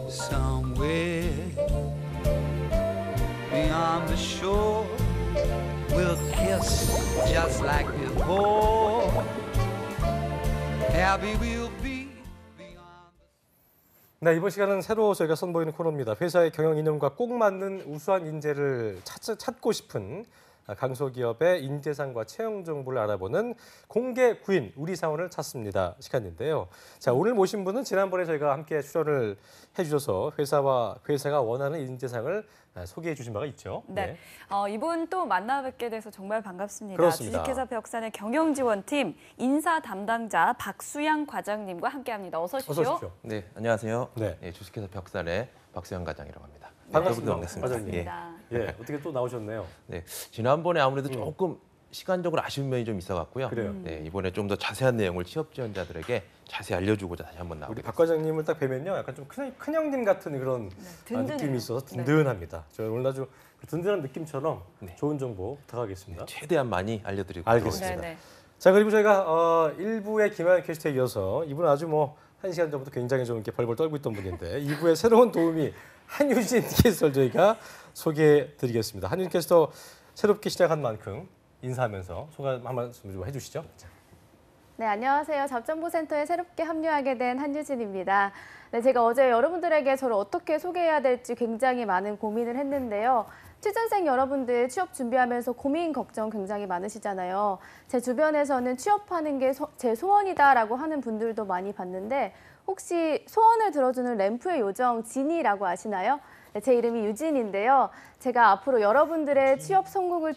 somewhere beyond the shore. We'll kiss just like before. Happy we'll be beyond the... 네, 이번 시간은 새로 저희가 선보이는 코너입니다. 회사의 경영 이념과 꼭 맞는 우수한 인재를 찾고 싶은 강소기업의 인재상과 채용 정보를 알아보는 공개 구인 우리 사원을 찾습니다 시간인데요. 자, 오늘 모신 분은 지난번에 저희가 함께 출연을 해주셔서 회사가 원하는 인재상을 소개해 주신 바가 있죠. 네, 이분 또 만나뵙게 돼서 정말 반갑습니다. 그렇습니다. 주식회사 벽산의 경영지원팀 인사 담당자 박수양 과장님과 함께합니다. 어서 오십시오. 어서 오십시오. 네, 안녕하세요. 네. 네, 주식회사 벽산의 박수영 과장이라고 합니다. 반갑습니다. 반갑습니다. 과장님. 예, 어떻게 또 나오셨네요. 네, 지난번에 아무래도 조금 시간적으로 아쉬운 면이 좀 있어갖고요. 그래요. 네, 이번에 좀 더 자세한 내용을 취업 지원자들에게 자세히 알려주고자 다시 한번 우리 나오겠습니다. 박 과장님을 딱 뵈면요, 약간 좀 큰 형님 같은 그런 든든해요. 느낌이 있어서 든든합니다. 저희 오늘 아주 든든한 느낌처럼 네. 좋은 정보 부탁하겠습니다. 최대한 많이 알려드리고 알겠습니다. 있습니다. 네. 자, 그리고 저희가 1부의 김하연 캐스트에 이어서 이분은 아주 뭐 1시간 전부터 굉장히 좀 이렇게 벌벌 떨고 있던 분인데 2부의 새로운 도움이 한유진 캐스터를 저희가 소개해드리겠습니다. 한유진 캐스터 새롭게 시작한 만큼 인사하면서 소감 한 말씀 좀 해주시죠. 네, 안녕하세요. 잡정보센터에 새롭게 합류하게 된 한유진입니다. 네, 제가 어제 여러분들에게 저를 어떻게 소개해야 될지 굉장히 많은 고민을 했는데요. 취준생 여러분들 취업 준비하면서 고민, 걱정 굉장히 많으시잖아요. 제 주변에서는 취업하는 게 제 소원이다라고 하는 분들도 많이 봤는데 혹시 소원을 들어주는 램프의 요정 지니라고 아시나요? 네, 제 이름이 유진인데요. 제가 앞으로 여러분들의 취업 성공의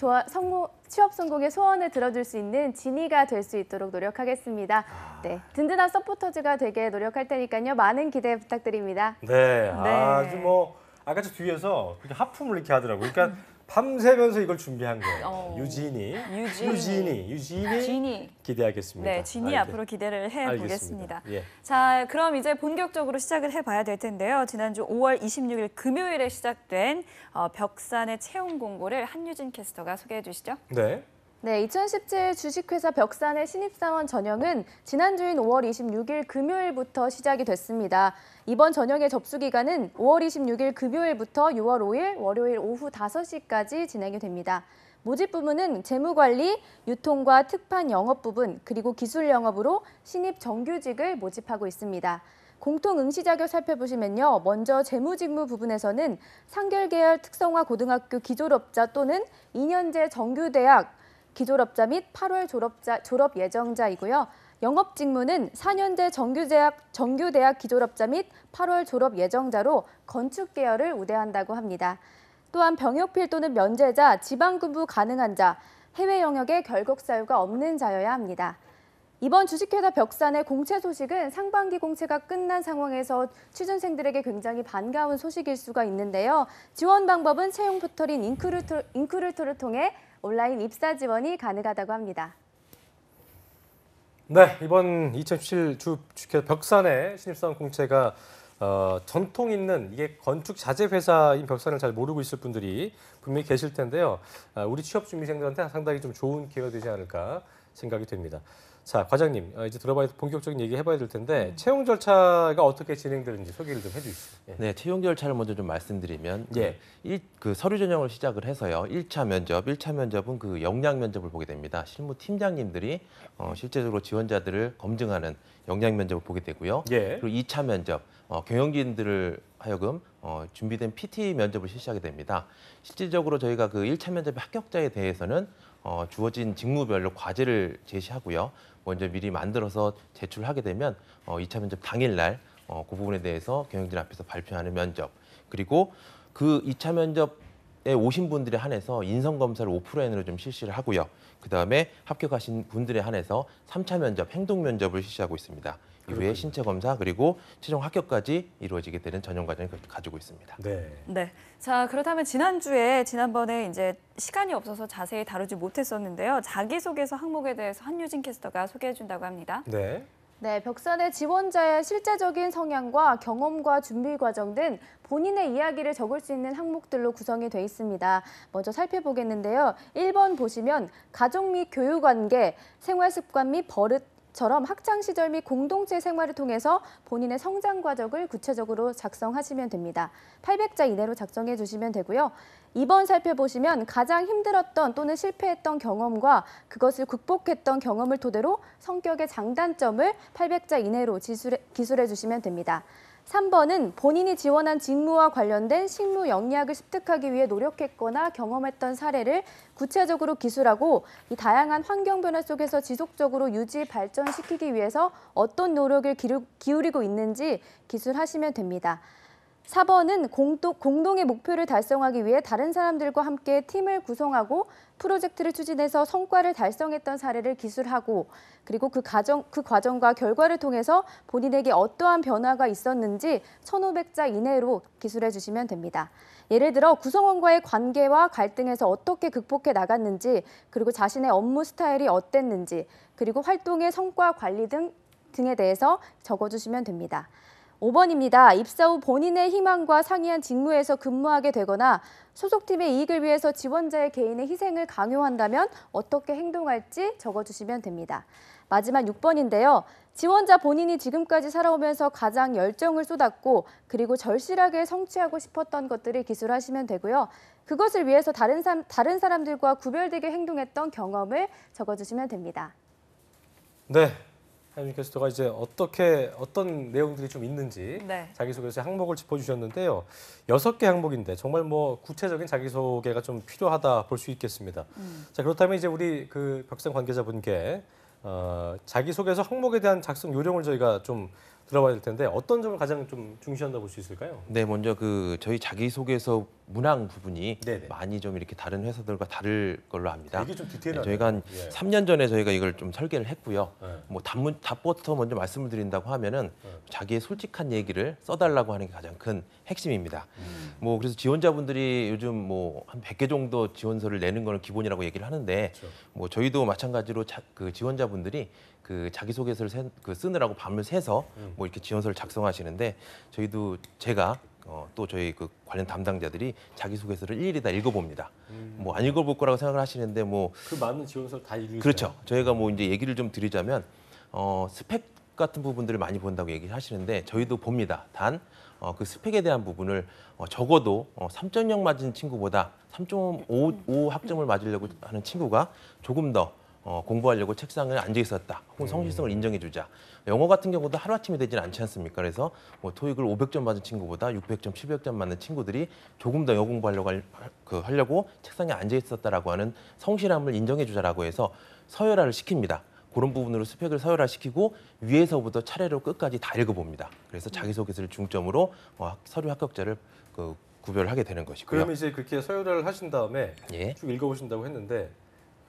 소원을 들어줄 수 있는 지니가 될 수 있도록 노력하겠습니다. 네, 든든한 서포터즈가 되게 노력할 테니까요. 많은 기대 부탁드립니다. 네, 아주 뭐 아까 저 뒤에서 그렇게 하품을 이렇게 하더라고요. 그러니까 밤새면서 이걸 준비한 거예요. 유진이 지니. 기대하겠습니다. 네, 지니 앞으로 기대를 해보겠습니다. 알겠습니다. 예. 자, 그럼 이제 본격적으로 시작을 해봐야 될 텐데요. 지난주 5월 26일 금요일에 시작된 벽산의 채용 공고를 한유진 캐스터가 소개해 주시죠. 네. 네, 2017 주식회사 벽산의 신입사원 전형은 지난주인 5월 26일 금요일부터 시작이 됐습니다. 이번 전형의 접수 기간은 5월 26일 금요일부터 6월 5일 월요일 오후 5시까지 진행이 됩니다. 모집 부문은 재무관리, 유통과 특판 영업 부분, 그리고 기술 영업으로 신입 정규직을 모집하고 있습니다. 공통 응시 자격 살펴보시면요. 먼저 재무직무 부분에서는 상결계열 특성화 고등학교 기졸업자 또는 2년제 정규대학 기졸업자 및 8월 졸업 예정자이고요. 영업 직무는 4년제 정규대학 기졸업자 및 8월 졸업 예정자로 건축 계열을 우대한다고 합니다. 또한 병역필 또는 면제자, 지방근무 가능한 자, 해외 영역에 결국 사유가 없는 자여야 합니다. 이번 주식회사 벽산의 공채 소식은 상반기 공채가 끝난 상황에서 취준생들에게 굉장히 반가운 소식일 수가 있는데요. 지원 방법은 채용 포털인 인크루터를 통해 온라인 입사 지원이 가능하다고 합니다. 네, 이번 2017 주식회사 벽산의 신입사원 공채가 전통 있는 이게 건축 자재 회사인 벽산을 잘 모르고 있을 분들이 분명히 계실 텐데요. 우리 취업 준비생들한테 상당히 좀 좋은 기회가 되지 않을까 생각이 됩니다. 자, 과장님, 이제 본격적인 얘기 해봐야 될 텐데 채용 절차가 어떻게 진행되는지 소개를 좀 해주시죠. 예. 네, 채용 절차를 먼저 좀 말씀드리면 예. 그 서류 전형을 시작을 해서요. 1차 면접은 그 역량 면접을 보게 됩니다. 실무 팀장님들이 실제적으로 지원자들을 검증하는 역량 면접을 보게 되고요. 예. 그리고 2차 면접, 경영진들을 하여금 준비된 PT 면접을 실시하게 됩니다. 실질적으로 저희가 그 1차 면접의 합격자에 대해서는 주어진 직무별로 과제를 제시하고요. 먼저 미리 만들어서 제출하게 되면 2차 면접 당일날 그 부분에 대해서 경영진 앞에서 발표하는 면접, 그리고 그 2차 면접에 오신 분들에 한해서 인성검사를 오프라인으로 좀 실시를 하고요. 그다음에 합격하신 분들에 한해서 3차 면접, 행동 면접을 실시하고 있습니다. 이후에 신체 검사 그리고 최종 합격까지 이루어지게 되는 전형 과정을 가지고 있습니다. 네. 네. 자, 그렇다면 지난번에 이제 시간이 없어서 자세히 다루지 못했었는데요. 자기소개서 항목에 대해서 한유진 캐스터가 소개해 준다고 합니다. 네. 네, 벽산의 지원자의 실제적인 성향과 경험과 준비 과정 등 본인의 이야기를 적을 수 있는 항목들로 구성이 돼 있습니다. 먼저 살펴보겠는데요. 1번 보시면 가족 및 교육관계, 생활습관 및 버릇, 처럼 학창 시절 및 공동체 생활을 통해서 본인의 성장 과정을 구체적으로 작성하시면 됩니다. 800자 이내로 작성해 주시면 되고요. 2번 살펴보시면 가장 힘들었던 또는 실패했던 경험과 그것을 극복했던 경험을 토대로 성격의 장단점을 800자 이내로 기술해 주시면 됩니다. 3번은 본인이 지원한 직무와 관련된 실무 영역을 습득하기 위해 노력했거나 경험했던 사례를 구체적으로 기술하고 이 다양한 환경 변화 속에서 지속적으로 유지 발전시키기 위해서 어떤 노력을 기울이고 있는지 기술하시면 됩니다. 4번은 공동의 목표를 달성하기 위해 다른 사람들과 함께 팀을 구성하고 프로젝트를 추진해서 성과를 달성했던 사례를 기술하고 그리고 그 과정과 결과를 통해서 본인에게 어떠한 변화가 있었는지 1500자 이내로 기술해 주시면 됩니다. 예를 들어 구성원과의 관계와 갈등에서 어떻게 극복해 나갔는지 그리고 자신의 업무 스타일이 어땠는지 그리고 활동의 성과 관리 등에 대해서 적어주시면 됩니다. 5번입니다. 입사 후 본인의 희망과 상이한 직무에서 근무하게 되거나 소속팀의 이익을 위해서 지원자의 개인의 희생을 강요한다면 어떻게 행동할지 적어주시면 됩니다. 마지막 6번인데요. 지원자 본인이 지금까지 살아오면서 가장 열정을 쏟았고 그리고 절실하게 성취하고 싶었던 것들을 기술하시면 되고요. 그것을 위해서 다른 사람들과 구별되게 행동했던 경험을 적어주시면 됩니다. 네. 하윤 캐스터가 이제 어떤 내용들이 좀 있는지 네. 자기소개서 항목을 짚어주셨는데요. 6개 항목인데 정말 뭐 구체적인 자기소개가 좀 필요하다 볼 수 있겠습니다. 자, 그렇다면 이제 우리 그 벽상 관계자분께 자기소개서 항목에 대한 작성 요령을 저희가 좀 들어봐야 될 텐데 어떤 점을 가장 좀 중시한다 볼 수 있을까요? 네, 먼저 그 저희 자기소개서 문항 부분이 네네. 많이 좀 이렇게 다른 회사들과 다를 걸로 압니다. 되게 좀 디테일하네요. 저희가 한 예. 3년 전에 저희가 이걸 좀 설계를 했고요. 네. 뭐 답부터 먼저 말씀을 드린다고 하면은 자기의 솔직한 얘기를 써달라고 하는 게 가장 큰 핵심입니다. 뭐 그래서 지원자분들이 요즘 뭐 한 100개 정도 지원서를 내는 거는 기본이라고 얘기를 하는데 그렇죠. 뭐 저희도 마찬가지로 그 지원자분들이 그 자기소개서를 쓰느라고 밤을 새서 뭐 이렇게 지원서를 작성하시는데 저희도 제가 또 저희 그 관련 담당자들이 자기소개서를 일일이 다 읽어봅니다. 뭐 안 읽어볼 거라고 생각을 하시는데 뭐 그 많은 지원서를 다 읽으세요? 그렇죠. 저희가 뭐 이제 얘기를 좀 드리자면 스펙 같은 부분들을 많이 본다고 얘기하시는데 저희도 봅니다. 단 그 스펙에 대한 부분을 적어도 3.0 맞은 친구보다 3.5 학점을 맞으려고 하는 친구가 조금 더 공부하려고 책상에 앉아 있었다. 혹은 성실성을 인정해주자. 영어 같은 경우도 하루아침에 되지는 않지 않습니까? 그래서 뭐 토익을 500점 맞은 친구보다 600점, 700점 맞는 친구들이 조금 더 영어 공부하려고 하려고 책상에 앉아 있었다라고 하는 성실함을 인정해주자라고 해서 서열화를 시킵니다. 그런 부분으로 스펙을 서열화시키고 위에서부터 차례로 끝까지 다 읽어봅니다. 그래서 자기소개서를 중점으로 서류 합격자를 구별을 하게 되는 것이고요. 그러면 이제 그렇게 서열화를 하신 다음에 예. 쭉 읽어보신다고 했는데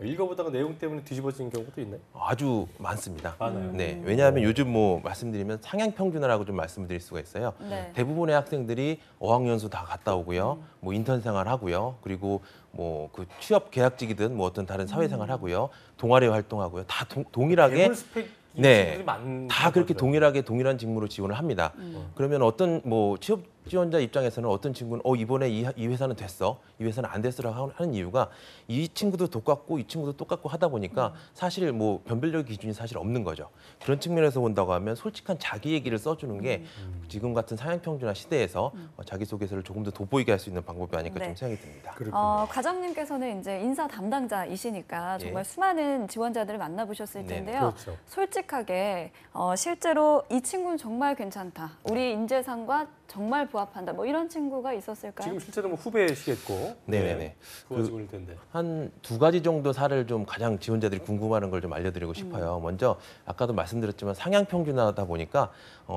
읽어보다가 내용 때문에 뒤집어진 경우도 있나요? 아주 많습니다. 많아요. 네, 왜냐하면 요즘 뭐 말씀드리면 상향 평준화라고 좀 말씀드릴 수가 있어요. 네. 대부분의 학생들이 어학연수 다 갔다 오고요, 뭐 인턴 생활 하고요, 그리고 뭐 그 취업 계약직이든 뭐 어떤 다른 사회생활 하고요, 동아리 활동하고요, 다 동일하게 대물 스펙 네, 많은 다 그렇게 거죠. 동일하게 동일한 직무로 지원을 합니다. 그러면 어떤 뭐 취업 지원자 입장에서는 어떤 친구는 이번에 이 회사는 됐어, 이 회사는 안 됐어라고 하는 이유가 이 친구도 똑같고 이 친구도 똑같고 하다 보니까 사실 뭐 변별력 기준이 사실 없는 거죠. 그런 측면에서 본다고 하면 솔직한 자기 얘기를 써주는 게 지금 같은 상향평준화 시대에서 자기소개서를 조금 더 돋보이게 할 수 있는 방법이 아닐까 네. 좀 생각이 듭니다. 그렇군요. 과장님께서는 이제 인사 담당자이시니까 예. 정말 수많은 지원자들을 만나보셨을 네, 텐데요. 그렇죠. 솔직하게 실제로 이 친구는 정말 괜찮다. 우리 인재상과 정말 부합한다. 뭐 이런 친구가 있었을까요? 지금 실제로 뭐 후배시겠고 네네네. 좋아지고 있을 텐데. 한 2가지 정도 사례를 좀 가장 지원자들이 궁금해하는 걸 좀 알려드리고 싶어요. 먼저 아까도 말씀드렸지만 상향 평준화다 보니까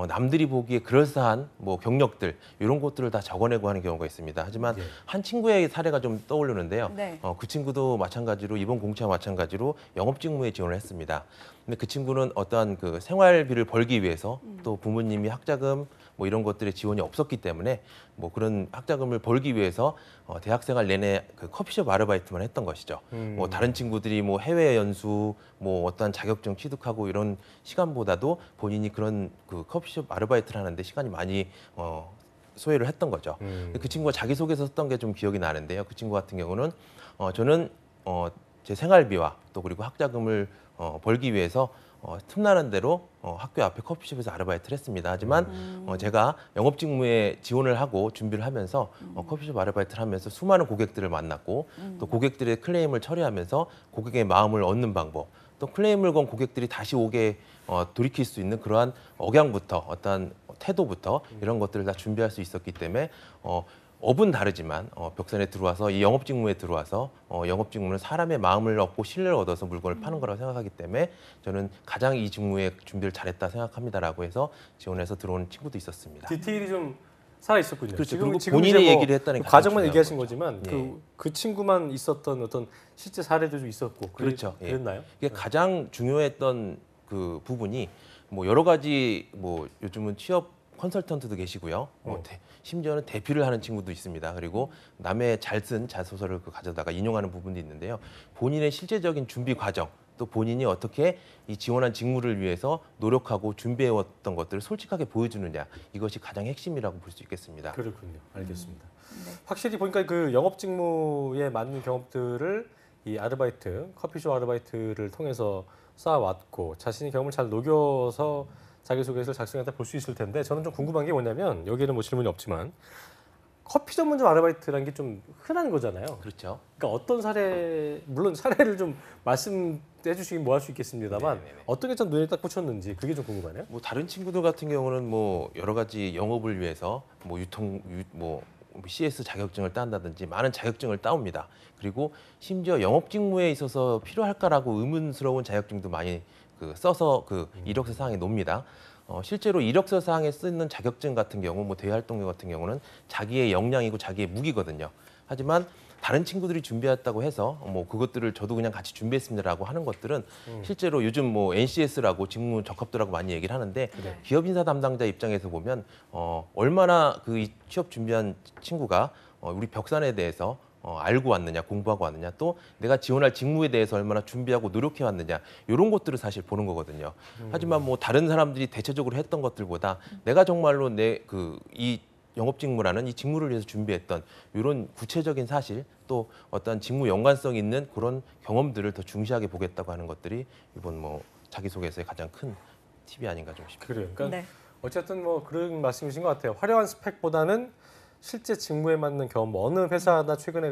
남들이 보기에 그럴싸한 뭐 경력들 이런 것들을 다 적어내고 하는 경우가 있습니다. 하지만 예. 한 친구의 사례가 좀 떠오르는데요. 네. 그 친구도 마찬가지로 이번 공채와 마찬가지로 영업직무에 지원을 했습니다. 근데 그 친구는 어떠한 그 생활비를 벌기 위해서 또 부모님이 학자금 뭐 이런 것들의 지원이 없었기 때문에 뭐 그런 학자금을 벌기 위해서 대학생활 내내 그 커피숍 아르바이트만 했던 것이죠. 뭐 다른 친구들이 뭐 해외 연수, 뭐 어떠한 자격증 취득하고 이런 시간보다도 본인이 그런 그 커피숍 아르바이트를 하는데 시간이 많이 소요를 했던 거죠. 근데 그 친구가 자기소개서 썼던 게 좀 기억이 나는데요. 그 친구 같은 경우는 저는 제 생활비와 또 그리고 학자금을 벌기 위해서 틈나는 대로 학교 앞에 커피숍에서 아르바이트를 했습니다. 하지만 제가 영업 직무에 지원을 하고 준비를 하면서 커피숍 아르바이트를 하면서 수많은 고객들을 만났고 또 고객들의 클레임을 처리하면서 고객의 마음을 얻는 방법, 또 클레임을 건 고객들이 다시 오게 돌이킬 수 있는 그러한 억양부터 어떠한 태도부터 이런 것들을 다 준비할 수 있었기 때문에 업은 다르지만 벽산에 들어와서 이 영업 직무에 들어와서 영업 직무는 사람의 마음을 얻고 신뢰를 얻어서 물건을 파는 거라고 생각하기 때문에 저는 가장 이 직무에 준비를 잘했다 생각합니다라고 해서 지원해서 들어온 친구도 있었습니다. 디테일이 좀 살아 있었군요. 그렇죠. 지금 그리고 본인이 이제 얘기를 했다는 게 과정만 가장 얘기하신 중요한 거지만 거죠. 그 친구만 있었던 어떤 실제 사례도 좀 있었고 그렇죠. 예. 그랬나요? 이게 가장 중요했던 그 부분이 뭐 여러 가지 뭐 요즘은 취업 컨설턴트도 계시고요. 심지어는 대피를 하는 친구도 있습니다. 그리고 남의 잘 쓴 자소서를 가져다가 인용하는 부분도 있는데요. 본인의 실제적인 준비 과정, 또 본인이 어떻게 이 지원한 직무를 위해서 노력하고 준비해왔던 것들을 솔직하게 보여주느냐, 이것이 가장 핵심이라고 볼 수 있겠습니다. 그렇군요. 알겠습니다. 네. 확실히 보니까 그 영업 직무에 맞는 경험들을 이 아르바이트, 커피숍 아르바이트를 통해서 쌓아왔고 자신의 경험을 잘 녹여서 자기소개서를 작성했다 볼 수 있을 텐데 저는 좀 궁금한 게 뭐냐면 여기에는 뭐 질문이 없지만 커피 전문점 아르바이트라는 게 좀 흔한 거잖아요. 그렇죠. 그러니까 어떤 사례, 물론 사례를 좀 말씀해 주시긴 뭐 할 수 있겠습니다만 네네네. 어떤 게 좀 눈에 딱 꽂혔는지 그게 좀 궁금하네요. 뭐 다른 친구들 같은 경우는 뭐 여러 가지 영업을 위해서 뭐 CS 자격증을 딴다든지 많은 자격증을 따옵니다. 그리고 심지어 영업 직무에 있어서 필요할까라고 의문스러운 자격증도 많이 써서 이력서 사항에 놓습니다. 실제로 이력서 사항에 쓰는 자격증 같은 경우, 뭐 대활동 같은 경우는 자기의 역량이고 자기의 무기거든요. 하지만 다른 친구들이 준비했다고 해서 뭐 그것들을 저도 그냥 같이 준비했습니다라고 하는 것들은 실제로 요즘 뭐 NCS라고 직무 적합도라고 많이 얘기를 하는데 기업 인사 담당자 입장에서 보면 얼마나 이 취업 준비한 친구가 우리 벽산에 대해서 알고 왔느냐, 공부하고 왔느냐, 또 내가 지원할 직무에 대해서 얼마나 준비하고 노력해 왔느냐, 이런 것들을 사실 보는 거거든요. 하지만 뭐 다른 사람들이 대체적으로 했던 것들보다 내가 정말로 이 영업 직무라는 이 직무를 위해서 준비했던 이런 구체적인 사실, 또 어떤 직무 연관성 있는 그런 경험들을 더 중시하게 보겠다고 하는 것들이 이번 뭐 자기소개서의 가장 큰 팁이 아닌가 좀 싶습니다. 그래요. 그러니까 네. 어쨌든 뭐 그런 말씀이신 것 같아요. 화려한 스펙보다는 실제 직무에 맞는 경험, 뭐 어느 회사나 최근에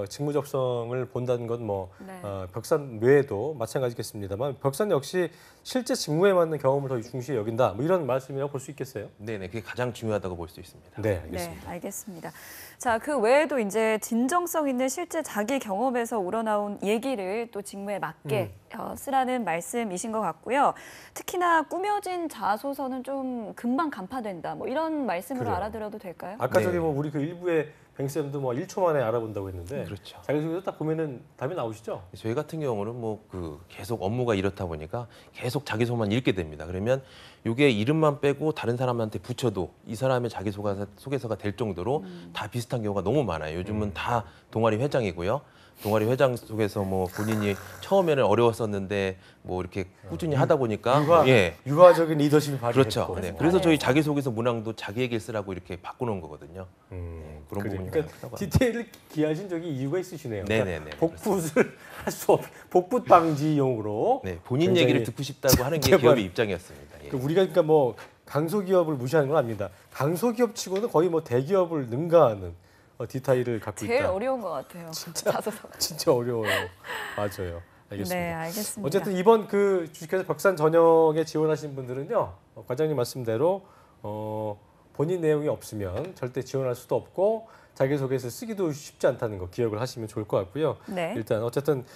직무 접성을 본다는 건 뭐 네. 벽산 외에도 마찬가지겠습니다만 벽산 역시 실제 직무에 맞는 경험을 더 중시해 여긴다. 뭐 이런 말씀이라고 볼 수 있겠어요. 네네, 그게 가장 중요하다고 볼 수 있습니다. 네, 알겠습니다. 네, 알겠습니다. 자, 그 외에도 이제 진정성 있는 실제 자기 경험에서 우러나온 얘기를 또 직무에 맞게 쓰라는 말씀이신 것 같고요. 특히나 꾸며진 자소서는 좀 금방 간파된다. 뭐 이런 말씀으로 그래요. 알아들어도 될까요? 아까 네. 저기 뭐 우리 그 일부의 뱅쌤도 뭐 1초 만에 알아본다고 했는데 그렇죠. 자기소개서 딱 보면은 답이 나오시죠? 저희 같은 경우는 뭐 계속 업무가 이렇다 보니까 계속 자기소개만 읽게 됩니다. 그러면 이게 이름만 빼고 다른 사람한테 붙여도 이 사람의 자기소개서가 될 정도로 다 비슷한 경우가 너무 많아요. 요즘은 다 동아리 회장이고요. 동아리 회장 속에서 뭐 본인이 처음에는 어려웠었는데 뭐 이렇게 꾸준히 하다 보니까 유화적인 리더십이 발휘됐고. 그렇죠. 네. 그래서 저희 자기소개서 문항도 자기 얘기를 쓰라고 이렇게 바꿔놓은 거거든요. 그런 그래요. 부분이 그러니까 많다고 합니다. 디테일을 기하신 적이 이유가 있으시네요. 네네네. 복붙을 할 수 없, 복붙 방지용으로. 네, 본인 굉장히 얘기를 듣고 싶다고 하는 게 제발. 기업의 입장이었습니다. 예. 우리가 그러니까 뭐 강소기업을 무시하는 건 아닙니다. 강소기업치고는 거의 뭐 대기업을 능가하는 디테일을 갖고 제일 있다. 어려운 것 같아요. 자소서. 진짜 어려워요. 맞아요. 알겠습니다. 네, 알겠습니다. 어쨌든 이번 주식회사 벽산 전형에 지원하신 분들은요, 과장님 말씀대로 본인 내용이 없으면 절대 지원할 수도 없고 자기소개서 쓰기도 쉽지 않다는 거 기억을 하시면 좋을 것 같고요. 네. 일단 어쨌든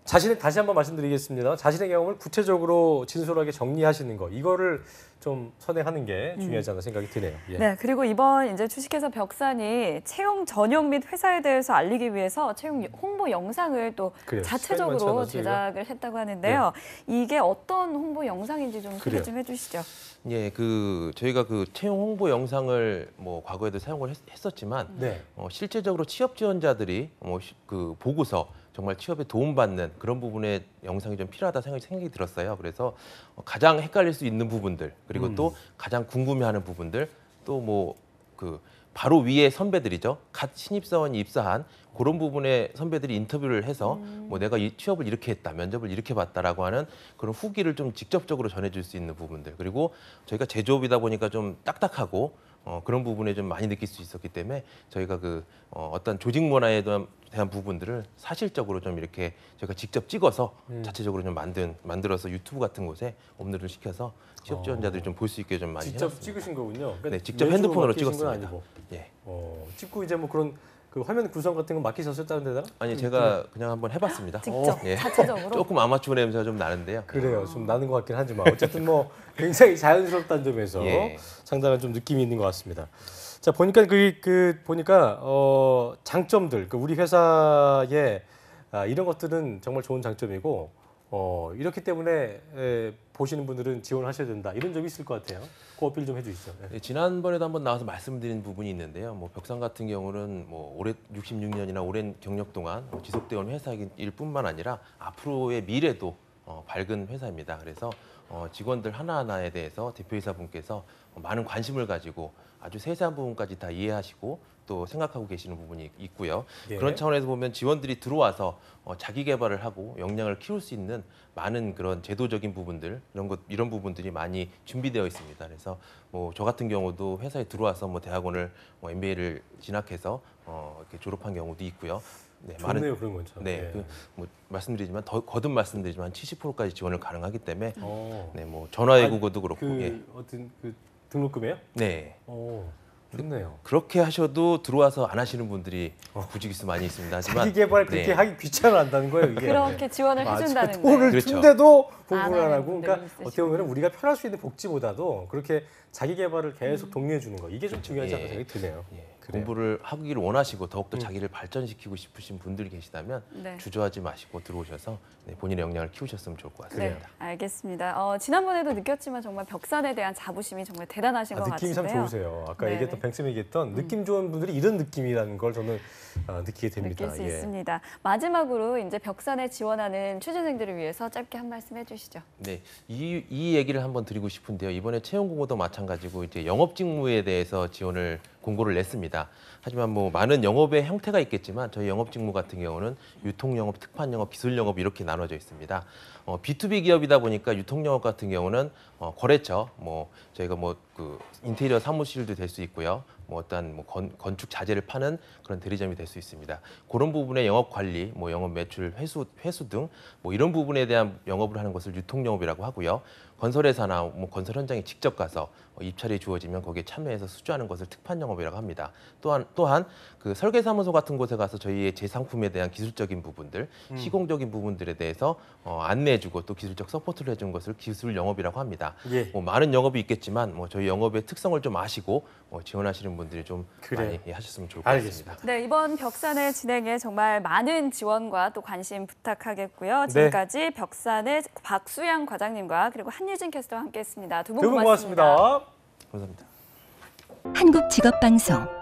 다시 한번 말씀드리겠습니다. 자신의 경험을 구체적으로 진솔하게 정리하시는 거 이거를 좀 선행하는 게 중요하지 않나 생각이 드네요. 예. 네, 그리고 이번 이제 주식회사 벽산이 채용 전형 및 회사에 대해서 알리기 위해서 채용 홍보 영상을 또 그래요. 시간이 많지 자체적으로 않아서 제작을 했다고 하는데요. 이게 어떤 홍보 영상인지 좀 소개 그래요. 좀 해주시죠. 예, 저희가 채용 홍보 영상을 뭐 과거에도 사용을 했었지만 네. 실제적으로 취업 지원자들이 보고서 정말 취업에 도움받는 그런 부분의 영상이 좀 필요하다 생각이 들었어요. 그래서 가장 헷갈릴 수 있는 부분들, 그리고 또 가장 궁금해하는 부분들, 또 뭐 그 바로 위에 선배들이죠. 갓 신입사원이 입사한 그런 부분에 선배들이 인터뷰를 해서 뭐 내가 이 취업을 이렇게 했다, 면접을 이렇게 봤다라고 하는 그런 후기를 좀 직접적으로 전해줄 수 있는 부분들. 그리고 저희가 제조업이다 보니까 좀 딱딱하고 그런 부분에 좀 많이 느낄 수 있었기 때문에 저희가 그 어떤 조직 문화에 대한 부분들을 사실적으로 좀 이렇게 저희가 직접 찍어서 자체적으로 좀 만들어서 유튜브 같은 곳에 업로드를 시켜서 취업 지원자들이 좀 볼 수 있게 좀 많이 직접 해놨습니다. 찍으신 거군요. 그러니까 네, 직접 외주로 핸드폰으로 맡기신 건 찍었습니다. 아니고. 예. 찍고 이제 뭐 그런 그 화면 구성 같은 거 맡기셨었다는 데다가? 아니 제가 그냥 한번 해봤습니다. 직접 예. 자체적으로. 조금 아마추어 냄새가 좀 나는데요. 그래요. 좀 나는 것 같긴 하지만 어쨌든 뭐 굉장히 자연스럽다는 점에서 예. 상당한 좀 느낌이 있는 것 같습니다. 자 보니까 보니까 장점들 우리 회사의 이런 것들은 정말 좋은 장점이고 이렇기 때문에 보시는 분들은 지원하셔야 된다 이런 점이 있을 것 같아요. 그 어필 좀 해주시죠. 네. 네, 지난번에도 한번 나와서 말씀드린 부분이 있는데요. 뭐 벽산 같은 경우는 뭐 올해 66년이나 오랜 경력 동안 지속되어 온 회사일 뿐만 아니라 앞으로의 미래도 밝은 회사입니다. 그래서 직원들 하나하나에 대해서 대표이사분께서 많은 관심을 가지고 아주 세세한 부분까지 다 이해하시고 또 생각하고 계시는 부분이 있고요. 예. 그런 차원에서 보면 지원들이 들어와서 자기 개발을 하고 역량을 키울 수 있는 많은 그런 제도적인 부분들 이런 부분들이 많이 준비되어 있습니다. 그래서 뭐 저 같은 경우도 회사에 들어와서 뭐 대학원을 MBA를 진학해서 이렇게 졸업한 경우도 있고요. 네, 좋네요 그런 건 참. 네, 뭐 말씀드리지만 더 거듭 말씀드리지만 70%까지 지원을 가능하기 때문에 네, 뭐 전화 외국어도 그렇고 예. 어떤 그 등록금이에요? 네. 좋네요. 그렇게 하셔도 들어와서 안 하시는 분들이 부지기수 많이 있습니다. 하지만 자기 개발 그렇게 네. 하기 귀찮아한다는 거예요 이게. 그렇게 지원을 해준다는 거예요. 돈을 그렇죠. 준대도 안 공부를 안 하는 하고 분들이 그러니까 있으시고. 어떻게 보면 우리가 편할 수 있는 복지보다도 그렇게 자기 개발을 계속 독려해 주는 거 이게 좀 중요하지 않나 예. 생각이 드네요. 예, 그래요. 공부를 하기를 원하시고 더욱더 자기를 발전시키고 싶으신 분들이 계시다면 네. 주저하지 마시고 들어오셔서 네, 본인의 역량을 키우셨으면 좋을 것 네, 같습니다. 알겠습니다. 지난번에도 느꼈지만 정말 벽산에 대한 자부심이 정말 대단하신 것 느낌이 같은데요. 참 좋으세요. 아까 네네. 얘기했던 뱅쌤이 얘기했던 느낌 좋은 분들이 이런 느낌이라는 걸 저는 느끼게 됩니다. 느낄 수 예. 있습니다. 마지막으로 이제 벽산에 지원하는 취준생들을 위해서 짧게 한 말씀 해주시죠. 네, 이 얘기를 한번 드리고 싶은데요. 이번에 채용 공고도 마찬가지고 이제 영업 직무에 대해서 지원을 공고를 냈습니다. 하지만 뭐 많은 영업의 형태가 있겠지만 저희 영업 직무 같은 경우는 유통 영업, 특판 영업, 기술 영업 이렇게 나눠져 있습니다. B2B 기업이다 보니까 유통 영업 같은 경우는 거래처, 뭐 저희가 뭐 그 인테리어 사무실도 될 수 있고요. 뭐 어떤 뭐 건축 자재를 파는 그런 대리점이 될 수 있습니다. 그런 부분의 영업 관리, 뭐 영업 매출 회수 등 뭐 이런 부분에 대한 영업을 하는 것을 유통 영업이라고 하고요. 건설회사나 뭐 건설 현장에 직접 가서 입찰이 주어지면 거기에 참여해서 수주하는 것을 특판 영업이라고 합니다. 또한 그 설계사무소 같은 곳에 가서 저희의 제상품에 대한 기술적인 부분들, 시공적인 부분들에 대해서 안내해주고 또 기술적 서포트를 해주는 것을 기술 영업이라고 합니다. 예. 뭐 많은 영업이 있겠지만 뭐 저희 영업의 특성을 좀 아시고 지원하시는 분들이 좀 그래요. 많이 하셨으면 좋을 것 알겠습니다. 같습니다. 네, 이번 벽산의 진행에 정말 많은 지원과 또 관심 부탁하겠고요. 지금까지 벽산의 박수양 과장님과 그리고 한유진 캐스터와 함께했습니다. 두 분 두 분 고맙습니다. 고맙습니다. 감사합니다. 한국직업방송